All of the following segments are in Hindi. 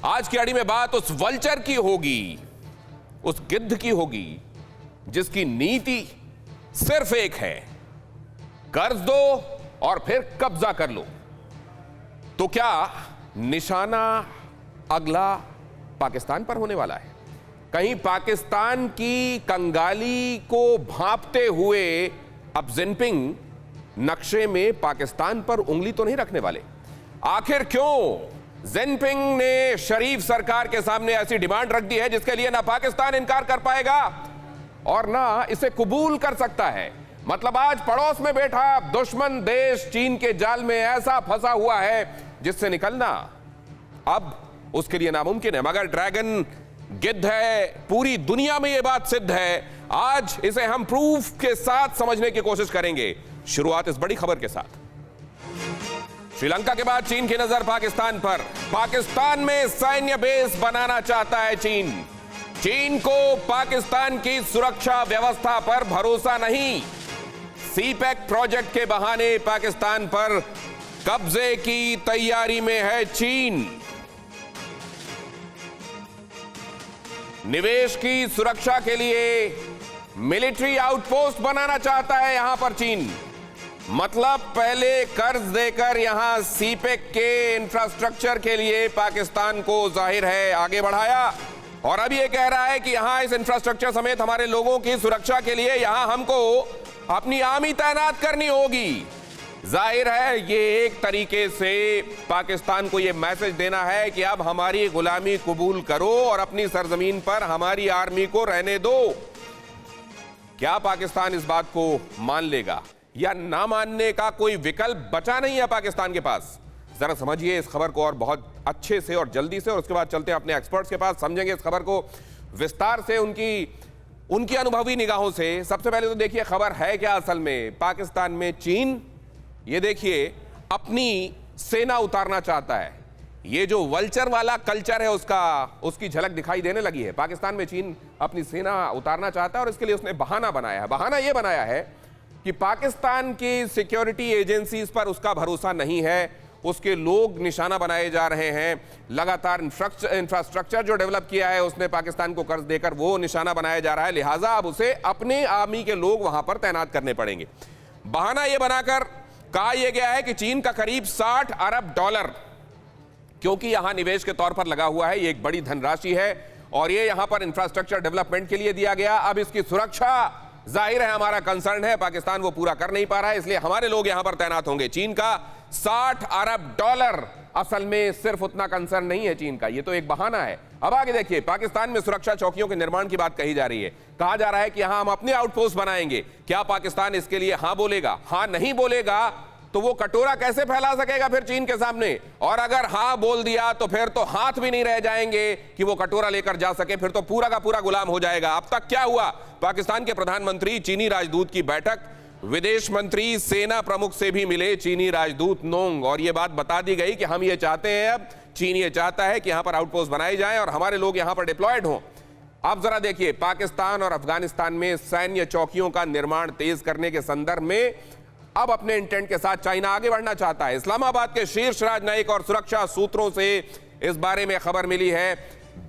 आज की अड़ी में बात उस वल्चर की होगी, उस गिद्ध की होगी जिसकी नीति सिर्फ एक है, कर्ज दो और फिर कब्जा कर लो। तो क्या निशाना अगला पाकिस्तान पर होने वाला है? कहीं पाकिस्तान की कंगाली को भांपते हुए अब जिनपिंग नक्शे में पाकिस्तान पर उंगली तो नहीं रखने वाले? आखिर क्यों जिनपिंग ने शरीफ सरकार के सामने ऐसी डिमांड रख दी है जिसके लिए ना पाकिस्तान इनकार कर पाएगा और ना इसे कबूल कर सकता है? मतलब आज पड़ोस में बैठा दुश्मन देश चीन के जाल में ऐसा फंसा हुआ है जिससे निकलना अब उसके लिए नामुमकिन है। मगर ड्रैगन गिद्ध है, पूरी दुनिया में यह बात सिद्ध है। आज इसे हम प्रूफ के साथ समझने की कोशिश करेंगे। शुरुआत इस बड़ी खबर के साथ। श्रीलंका के बाद चीन की नजर पाकिस्तान पर। पाकिस्तान में सैन्य बेस बनाना चाहता है चीन। चीन को पाकिस्तान की सुरक्षा व्यवस्था पर भरोसा नहीं। सीपैक प्रोजेक्ट के बहाने पाकिस्तान पर कब्जे की तैयारी में है चीन। निवेश की सुरक्षा के लिए मिलिट्री आउटपोस्ट बनाना चाहता है यहां पर चीन। मतलब पहले कर्ज देकर यहां सीपेक के इंफ्रास्ट्रक्चर के लिए पाकिस्तान को जाहिर है आगे बढ़ाया और अब यह कह रहा है कि यहां इस इंफ्रास्ट्रक्चर समेत हमारे लोगों की सुरक्षा के लिए यहां हमको अपनी आर्मी तैनात करनी होगी। जाहिर है ये एक तरीके से पाकिस्तान को यह मैसेज देना है कि अब हमारी गुलामी कबूल करो और अपनी सरजमीन पर हमारी आर्मी को रहने दो। क्या पाकिस्तान इस बात को मान लेगा या ना मानने का कोई विकल्प बचा नहीं है पाकिस्तान के पास? जरा समझिए इस खबर को और बहुत अच्छे से और जल्दी से, और उसके बाद चलते हैं अपने एक्सपर्ट्स के पास, समझेंगे इस खबर को विस्तार से उनकी अनुभवी निगाहों से। सबसे पहले तो देखिए खबर है क्या असल में। पाकिस्तान में चीन ये देखिए अपनी सेना उतारना चाहता है। ये जो वल्चर वाला कल्चर है उसकी झलक दिखाई देने लगी है। पाकिस्तान में चीन अपनी सेना उतारना चाहता है और इसके लिए उसने बहाना बनाया है। बहाना यह बनाया है कि पाकिस्तान की सिक्योरिटी एजेंसीज पर उसका भरोसा नहीं है, उसके लोग निशाना बनाए जा रहे हैं। लगातार इंफ्रास्ट्रक्चर जो डेवलप किया है उसने पाकिस्तान को कर्ज देकर वो निशाना बनाया जा रहा है। लिहाजा अब उसे अपने आर्मी के लोग वहां पर तैनात करने पड़ेंगे। बहाना यह बनाकर कहा यह गया है कि चीन का करीब $60 अरब क्योंकि यहां निवेश के तौर पर लगा हुआ है, ये एक बड़ी धनराशि है और ये यहां पर इंफ्रास्ट्रक्चर डेवलपमेंट के लिए दिया गया। अब इसकी सुरक्षा जाहिर है हमारा कंसर्न है, पाकिस्तान वो पूरा कर नहीं पा रहा है, इसलिए हमारे लोग यहां पर तैनात होंगे। चीन का $60 अरब असल में सिर्फ उतना कंसर्न नहीं है चीन का, ये तो एक बहाना है। अब आगे देखिए, पाकिस्तान में सुरक्षा चौकियों के निर्माण की बात कही जा रही है। कहा जा रहा है कि यहां हम अपने आउटपोस्ट बनाएंगे। क्या पाकिस्तान इसके लिए हां बोलेगा? हां नहीं बोलेगा तो वो कटोरा कैसे फैला सकेगा फिर चीन के सामने? और अगर हां बोल दिया तो फिर तो हाथ भी नहीं रह जाएंगे कि वो कटोरा लेकर जा सके, फिर तो पूरा का पूरा गुलाम हो जाएगा। अब तक क्या हुआ? पाकिस्तान के प्रधानमंत्री, चीनी राजदूत की बैठक, विदेश मंत्री, सेना प्रमुख से भी मिले चीनी राजदूत नोंग, और ये बात बता दी गई कि हम ये चाहते हैं, अब चीन ये चाहता है कि यहां पर आउटपोस्ट बनाए जाएं और हमारे लोग यहां पर डिप्लॉयड हों। अब जरा देखिए, पाकिस्तान और अफगानिस्तान में सैन्य चौकियों का निर्माण तेज करने के संदर्भ में अब अपने इंटेंट के साथ चाइना आगे बढ़ना चाहता है। इस्लामाबाद के शीर्ष राजनयिक और सुरक्षा सूत्रों से इस बारे में खबर मिली है।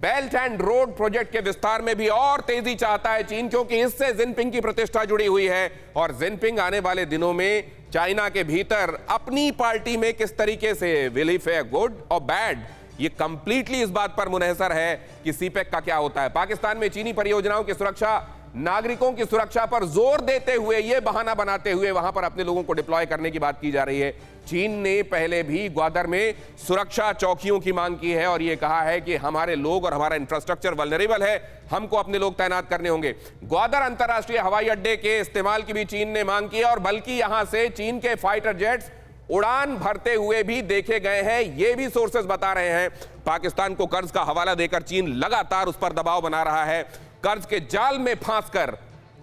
बेल्ट एंड रोड प्रोजेक्ट के विस्तार में भी और तेजी चाहता है चीन, क्योंकि इससे जिनपिंग की प्रतिष्ठा जुड़ी हुई है और जिनपिंग आने वाले दिनों में चाइना के भीतर अपनी पार्टी में किस तरीके से विल ही फेयर गुड और बैड, ये कंप्लीटली इस बात पर मुनहसर है कि सीपेक का क्या होता है। पाकिस्तान में चीनी परियोजनाओं की सुरक्षा, नागरिकों की सुरक्षा पर जोर देते हुए, यह बहाना बनाते हुए वहां पर अपने लोगों को डिप्लॉय करने की बात की जा रही है। चीन ने पहले भी ग्वादर में सुरक्षा चौकियों की मांग की है और यह कहा है कि हमारे लोग और हमारा इंफ्रास्ट्रक्चर वल्नरेबल है, हमको अपने लोग तैनात करने होंगे। ग्वादर अंतरराष्ट्रीय हवाई अड्डे के इस्तेमाल की भी चीन ने मांग की है और बल्कि यहां से चीन के फाइटर जेट्स उड़ान भरते हुए भी देखे गए हैं, ये भी सोर्सेस बता रहे हैं। पाकिस्तान को कर्ज का हवाला देकर चीन लगातार उस पर दबाव बना रहा है। कर्ज के जाल में फंसकर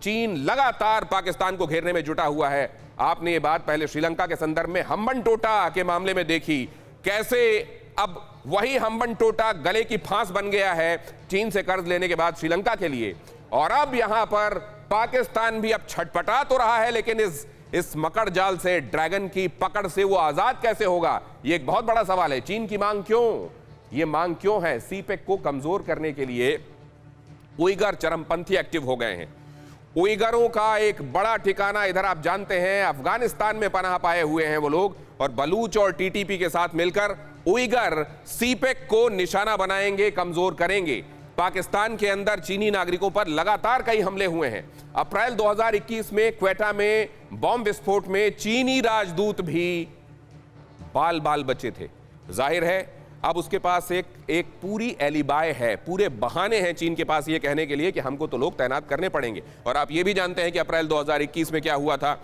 चीन लगातार पाकिस्तान को घेरने में जुटा हुआ है। आपने ये बात पहले श्रीलंका के संदर्भ में हम्बनटोटा के मामले में देखी, कैसे अब वही हम्बनटोटा गले की फांस बन गया है चीन से कर्ज लेने के बाद श्रीलंका के लिए। और अब यहां पर पाकिस्तान भी अब छटपटा तो रहा है, लेकिन इस मकड़ जाल से, ड्रैगन की पकड़ से वो आजाद कैसे होगा, ये एक बहुत बड़ा सवाल है। चीन की मांग क्यों? ये मांग क्यों है? सीपेक को कमजोर करने के लिए उइगर चरमपंथी एक्टिव हो गए हैं। उइगरों का एक बड़ा ठिकाना इधर आप जानते हैं अफगानिस्तान में पनाह पाए हुए हैं वो लोग, और बलूच और टीटीपी के साथ मिलकर उइगर सीपेक को निशाना बनाएंगे, कमजोर करेंगे। पाकिस्तान के अंदर चीनी नागरिकों पर लगातार कई हमले हुए हैं। अप्रैल 2021 में क्वेटा में बॉम्ब विस्फोट में चीनी राजदूत भी बाल बाल बचे थे। जाहिर है अब उसके पास एक पूरी एलिबाय है, पूरे बहाने हैं चीन के पास ये कहने के लिए कि हमको तो लोग तैनात करने पड़ेंगे। और आप ये भी जानते हैं कि अप्रैल 2021 में क्या हुआ था,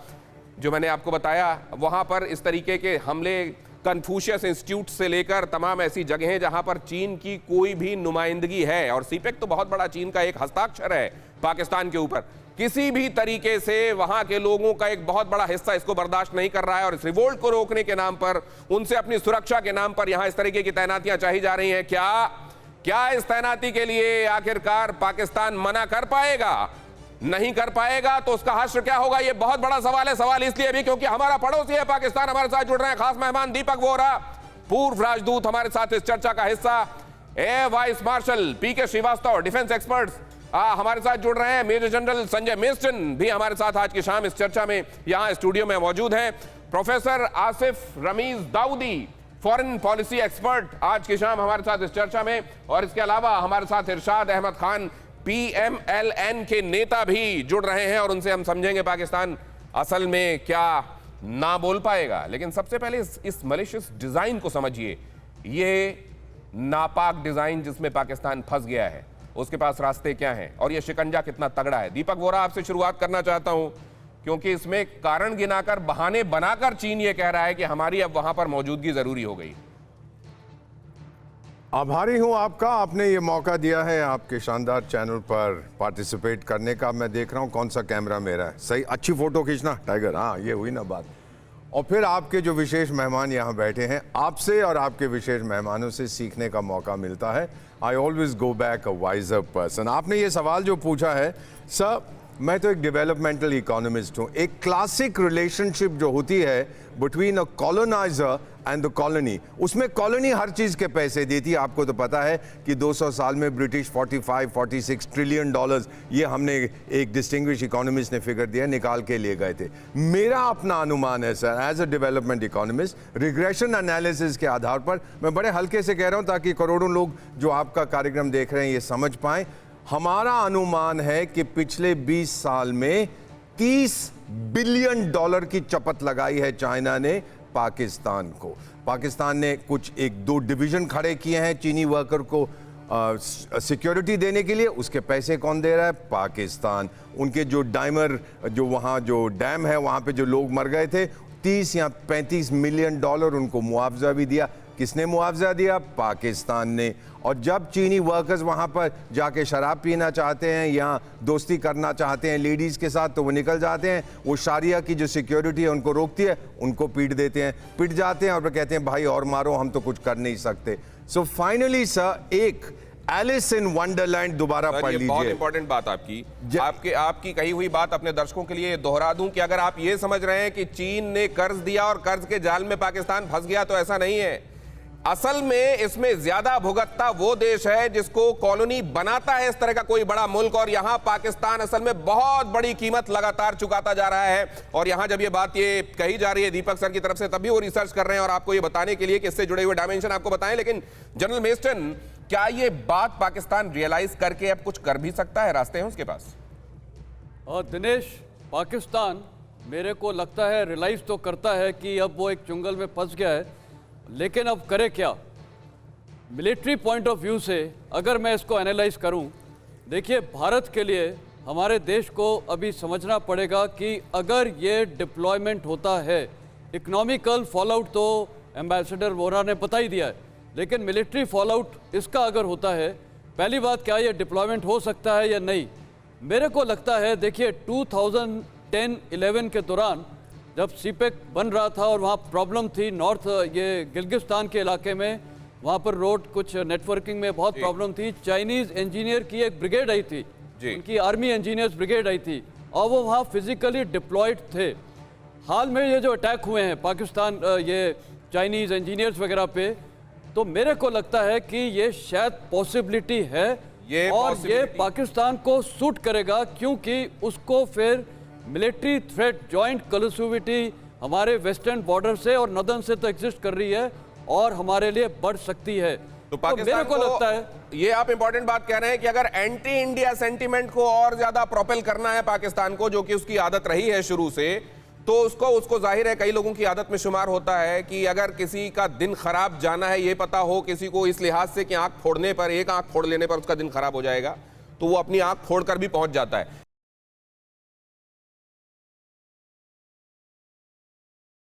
जो मैंने आपको बताया, वहां पर इस तरीके के हमले कन्फ्यूशियस इंस्टीट्यूट से लेकर तमाम ऐसी जगहें जहां पर चीन की कोई भी नुमाइंदगी है, और सीपेक तो बहुत बड़ा चीन का एक हस्ताक्षर है पाकिस्तान के ऊपर, किसी भी तरीके से वहां के लोगों का एक बहुत बड़ा हिस्सा इसको बर्दाश्त नहीं कर रहा है। और इस रिवोल्ट को रोकने के नाम पर, उनसे अपनी सुरक्षा के नाम पर यहां इस तरीके की तैनातियां चाही जा रही हैं। क्या इस तैनाती के लिए आखिरकार पाकिस्तान मना कर पाएगा? नहीं कर पाएगा तो उसका हश्र क्या होगा? यह बहुत बड़ा सवाल है। सवाल इसलिए भी क्योंकि हमारा पड़ोसी है पाकिस्तान। हमारे साथ जुड़ रहे हैं खास मेहमान दीपक वोरा, पूर्व राजदूत, हमारे साथ इस चर्चा का हिस्सा। एयर वाइस मार्शल पीके श्रीवास्तव, डिफेंस एक्सपर्ट्स हमारे साथ जुड़ रहे हैं। मेजर जनरल संजय मेस्टन भी हमारे साथ आज की शाम इस चर्चा में यहां स्टूडियो में मौजूद हैं। Professor Asif Rameez Daudi, foreign policy expert, आज की शाम हमारे साथ इस चर्चा में। और इसके अलावा हमारे साथ इरशाद अहमद खान, PMLN के नेता भी जुड़ रहे हैं, और उनसे हम समझेंगे पाकिस्तान असल में क्या ना बोल पाएगा। लेकिन सबसे पहले इस मलिशियस डिजाइन को समझिए। ये नापाक डिजाइन जिसमें पाकिस्तान फंस गया है, उसके पास रास्ते क्या हैं और यह शिकंजा कितना तगड़ा है। दीपक वोरा, आपसे शुरुआत करना चाहता हूं, क्योंकि इसमें कारण गिनाकर, बहाने बनाकर चीन यह कह रहा है कि हमारी अब वहां पर मौजूदगी जरूरी हो गई। आभारी हूं आपका, आपने ये मौका दिया है आपके शानदार चैनल पर पार्टिसिपेट करने का। मैं देख रहा हूं कौन सा कैमरा मेरा है, सही अच्छी फोटो खींचना टाइगर, हाँ ये हुई ना बात। और फिर आपके जो विशेष मेहमान यहाँ बैठे हैं, आपसे और आपके विशेष मेहमानों से सीखने का मौका मिलता है। I always go back a wiser person. आपने ये सवाल जो पूछा है, सर मैं तो एक डेवलपमेंटल इकोनॉमिस्ट हूँ। एक क्लासिक रिलेशनशिप जो होती है between a coloniser and the colony, उसमें कॉलोनी हर चीज़ के पैसे देती है। आपको तो पता है कि 200 साल में ब्रिटिश 45-46 ट्रिलियन डॉलर्स, ये हमने एक डिस्टिंग्विश इकोनॉमिस्ट ने फिगर दिया, निकाल के लिए गए थे। मेरा अपना अनुमान है sir, as a development economist, regression analysis के आधार पर, मैं बड़े हल्के से कह रहा हूँ ताकि करोड़ों लोग जो आपका कार्यक्रम देख रहे हैं ये समझ पाएं। हमारा अनुमान है कि पिछले 20 साल में 30 बिलियन डॉलर की चपत लगाई है चाइना ने पाकिस्तान को। पाकिस्तान ने कुछ 1-2 डिवीजन खड़े किए हैं चीनी वर्कर को सिक्योरिटी देने के लिए, उसके पैसे कौन दे रहा है? पाकिस्तान। उनके जो डायमर, जो वहाँ जो डैम है वहाँ पे जो लोग मर गए थे, 30 या 35 मिलियन डॉलर उनको मुआवजा भी दिया। किसने मुआवजा दिया? पाकिस्तान ने। और जब चीनी वर्कर्स वहाँ पर जाके शराब पीना चाहते हैं या दोस्ती करना चाहते हैं लेडीज़ के साथ, तो वो निकल जाते हैं। वो शारिया की जो सिक्योरिटी है उनको रोकती है, उनको पीट देते हैं, पिट जाते हैं और वो कहते हैं भाई और मारो, हम तो कुछ कर नहीं सकते। सो फाइनली सर, एक एलिस इन वंडरलैंड दोबारा पढ़ लीजिए। बहुत इंपॉर्टेंट बात आपकी कही हुई बात अपने दर्शकों के लिए दोहरा दूं कि अगर आप ये समझ रहे हैं कि चीन ने कर्ज दिया और कर्ज के जाल में पाकिस्तान फंस गया, तो ऐसा नहीं है। असल में इसमें ज्यादा भुगतता वो देश है जिसको कॉलोनी बनाता है इस तरह का कोई बड़ा मुल्क, और यहां पाकिस्तान असल में बहुत बड़ी कीमत लगातार चुकाता जा रहा है। और यहां जब ये बात ये कही जा रही है दीपक सर की तरफ से, तभी वो रिसर्च कर रहे हैं और आपको ये बताने के लिए कि इससे जुड़े हुए डायमेंशन आपको बताएं। लेकिन जनरल मेस्टन, क्या ये बात पाकिस्तान रियलाइज करके अब कुछ कर भी सकता है? रास्ते हैं उसके पास? और दिनेश, पाकिस्तान मेरे को लगता है रियलाइज तो करता है कि अब वो एक चुंगल में फंस गया है, लेकिन अब करे क्या? मिलिट्री पॉइंट ऑफ व्यू से अगर मैं इसको एनालाइज करूं, देखिए भारत के लिए, हमारे देश को अभी समझना पड़ेगा कि अगर ये डिप्लॉयमेंट होता है, इकोनॉमिकल फॉलआउट तो एम्बेसडर वोरा ने बता ही दिया है, लेकिन मिलिट्री फॉलआउट इसका अगर होता है, पहली बात क्या ये डिप्लॉयमेंट हो सकता है या नहीं? मेरे को लगता है, देखिए 2010-11 के दौरान जब सीपेक बन रहा था और वहाँ प्रॉब्लम थी नॉर्थ, ये गिलगिस्तान के इलाके में, वहाँ पर रोड कुछ नेटवर्किंग में बहुत प्रॉब्लम थी। चाइनीज़ इंजीनियर की एक ब्रिगेड आई थी, उनकी आर्मी इंजीनियर्स ब्रिगेड आई थी, और वो वहाँ फिजिकली डिप्लॉयड थे। हाल में ये जो अटैक हुए हैं पाकिस्तान, ये चाइनीज़ इंजीनियर्स वगैरह पे, तो मेरे को लगता है कि ये शायद पॉसिबिलिटी है ये और ये possibility- पाकिस्तान को सूट करेगा, क्योंकि उसको फिर मिलिट्री थ्रेट, जॉइंट कलुसिविटी हमारे वेस्टर्न बॉर्डर से और नदन से तो एग्जिस्ट कर रही है और हमारे लिए बढ़ सकती है। तो मेरे पाकिस्तान को लगता है ये आप इंपॉर्टेंट बात कह रहे हैं कि अगर एंटी इंडिया सेंटीमेंट को और ज्यादा प्रोपेल करना है पाकिस्तान को, जो कि उसकी आदत रही है शुरू से, तो उसको जाहिर है कई लोगों की आदत में शुमार होता है कि अगर किसी का दिन खराब जाना है, ये पता हो किसी को इस लिहाज से कि आंख फोड़ने पर, एक आंख फोड़ लेने पर उसका दिन खराब हो जाएगा, तो वो अपनी आंख फोड़कर भी पहुंच जाता है।